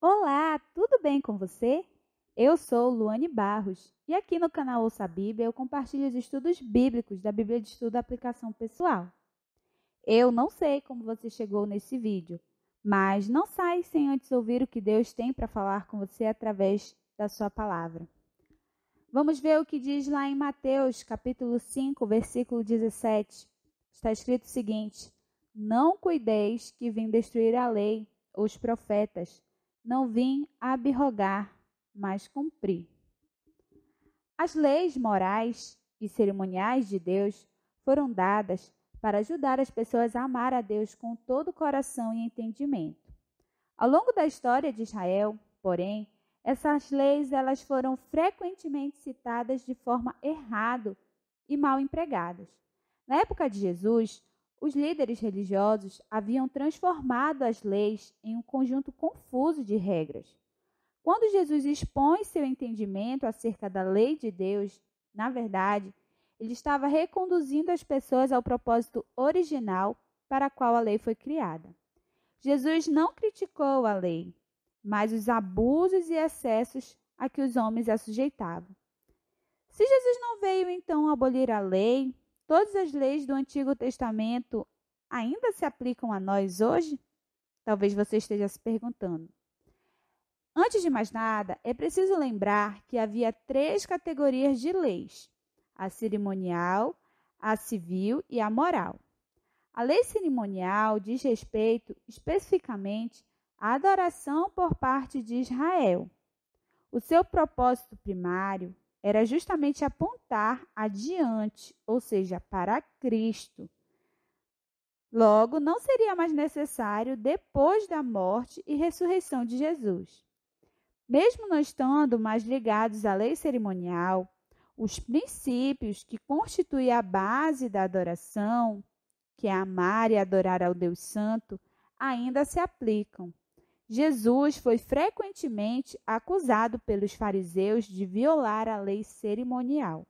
Olá, tudo bem com você? Eu sou Luane Barros e aqui no canal Ouça a Bíblia eu compartilho os estudos bíblicos da Bíblia de Estudo Aplicação Pessoal. Eu não sei como você chegou nesse vídeo, mas não sai sem antes ouvir o que Deus tem para falar com você através da sua palavra. Vamos ver o que diz lá em Mateus, capítulo 5, versículo 17. Está escrito o seguinte: Não cuideis que vim destruir a lei ou os profetas. Não vim abrogar, mas cumprir. As leis morais e cerimoniais de Deus foram dadas para ajudar as pessoas a amar a Deus com todo o coração e entendimento. Ao longo da história de Israel, porém, essas leis elas foram frequentemente citadas de forma errada e mal empregadas. Na época de Jesus, os líderes religiosos haviam transformado as leis em um conjunto confuso de regras. Quando Jesus expõe seu entendimento acerca da lei de Deus, na verdade, ele estava reconduzindo as pessoas ao propósito original para o qual a lei foi criada. Jesus não criticou a lei, mas os abusos e excessos a que os homens a sujeitavam. Se Jesus não veio então abolir a lei, todas as leis do Antigo Testamento ainda se aplicam a nós hoje? Talvez você esteja se perguntando. Antes de mais nada, é preciso lembrar que havia 3 categorias de leis: a cerimonial, a civil e a moral. A lei cerimonial diz respeito especificamente à adoração por parte de Israel. O seu propósito primário era justamente apontar adiante, ou seja, para Cristo. Logo, não seria mais necessário depois da morte e ressurreição de Jesus. Mesmo não estando mais ligados à lei cerimonial, os princípios que constituem a base da adoração, que é amar e adorar ao Deus Santo, ainda se aplicam. Jesus foi frequentemente acusado pelos fariseus de violar a lei cerimonial.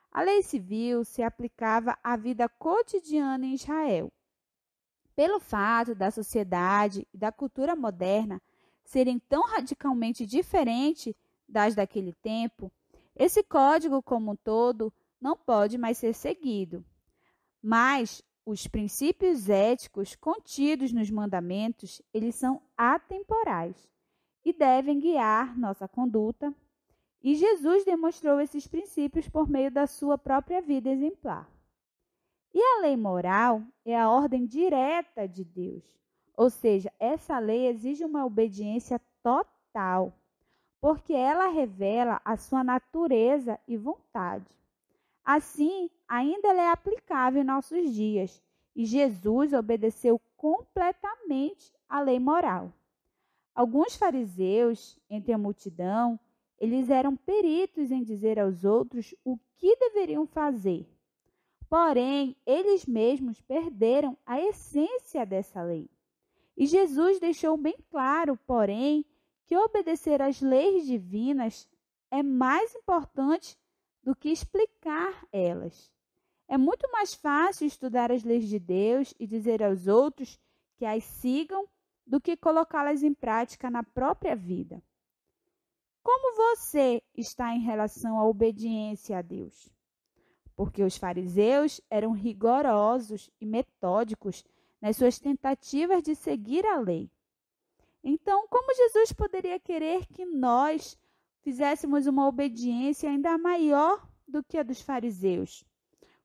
A lei civil se aplicava à vida cotidiana em Israel. Pelo fato da sociedade e da cultura moderna serem tão radicalmente diferentes das daquele tempo, esse código como um todo não pode mais ser seguido. Mas os princípios éticos contidos nos mandamentos, eles são atemporais e devem guiar nossa conduta. E Jesus demonstrou esses princípios por meio da sua própria vida exemplar. E a lei moral é a ordem direta de Deus. Ou seja, essa lei exige uma obediência total, porque ela revela a sua natureza e vontade. Assim, ainda ela é aplicável em nossos dias, e Jesus obedeceu completamente à lei moral. Alguns fariseus, entre a multidão, eles eram peritos em dizer aos outros o que deveriam fazer. Porém, eles mesmos perderam a essência dessa lei. E Jesus deixou bem claro, porém, que obedecer às leis divinas é mais importante do que explicar elas. É muito mais fácil estudar as leis de Deus e dizer aos outros que as sigam do que colocá-las em prática na própria vida. Como você está em relação à obediência a Deus? Porque os fariseus eram rigorosos e metódicos nas suas tentativas de seguir a lei. Então, como Jesus poderia querer que nós fizéssemos uma obediência ainda maior do que a dos fariseus?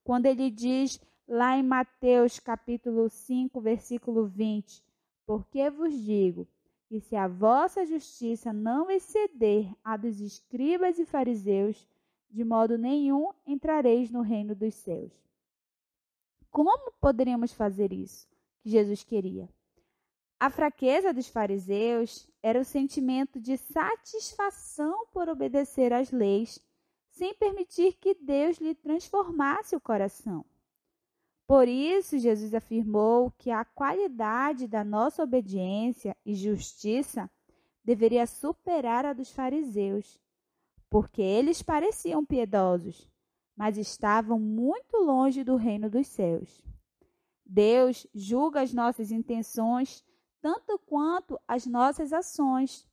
Quando ele diz lá em Mateus capítulo 5, versículo 20, porque vos digo que se a vossa justiça não exceder a dos escribas e fariseus, de modo nenhum entrareis no reino dos céus. Como poderíamos fazer isso que Jesus queria? A fraqueza dos fariseus era o sentimento de satisfação por obedecer às leis, sem permitir que Deus lhe transformasse o coração. Por isso, Jesus afirmou que a qualidade da nossa obediência e justiça deveria superar a dos fariseus, porque eles pareciam piedosos, mas estavam muito longe do reino dos céus. Deus julga as nossas intenções tanto quanto as nossas ações,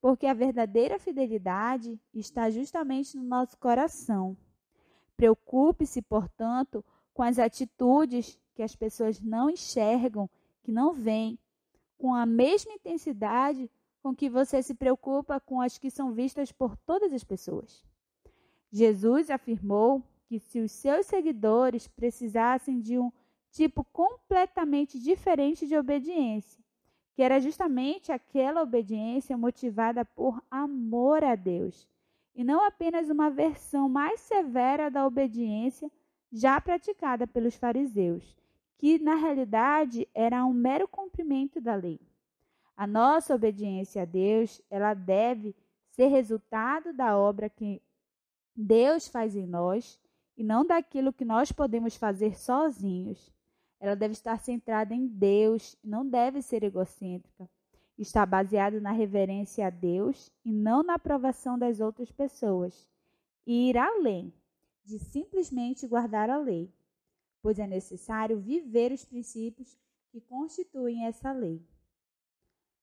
porque a verdadeira fidelidade está justamente no nosso coração. Preocupe-se, portanto, com as atitudes que as pessoas não enxergam, que não veem, com a mesma intensidade com que você se preocupa com as que são vistas por todas as pessoas. Jesus afirmou que se os seus seguidores precisassem de um tipo completamente diferente de obediência, que era justamente aquela obediência motivada por amor a Deus, e não apenas uma versão mais severa da obediência já praticada pelos fariseus, que na realidade era um mero cumprimento da lei. A nossa obediência a Deus, ela deve ser resultado da obra que Deus faz em nós e não daquilo que nós podemos fazer sozinhos. Ela deve estar centrada em Deus e não deve ser egocêntrica. Está baseada na reverência a Deus e não na aprovação das outras pessoas. E ir além de simplesmente guardar a lei, pois é necessário viver os princípios que constituem essa lei.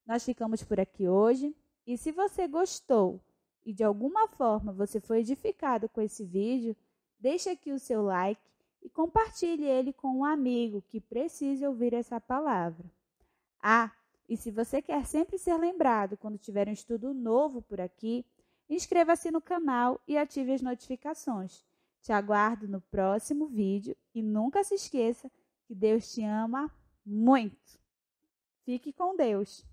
Nós ficamos por aqui hoje e se você gostou e de alguma forma você foi edificado com esse vídeo, deixe aqui o seu like e compartilhe ele com um amigo que precise ouvir essa palavra. E se você quer sempre ser lembrado quando tiver um estudo novo por aqui, inscreva-se no canal e ative as notificações. Te aguardo no próximo vídeo e nunca se esqueça que Deus te ama muito. Fique com Deus!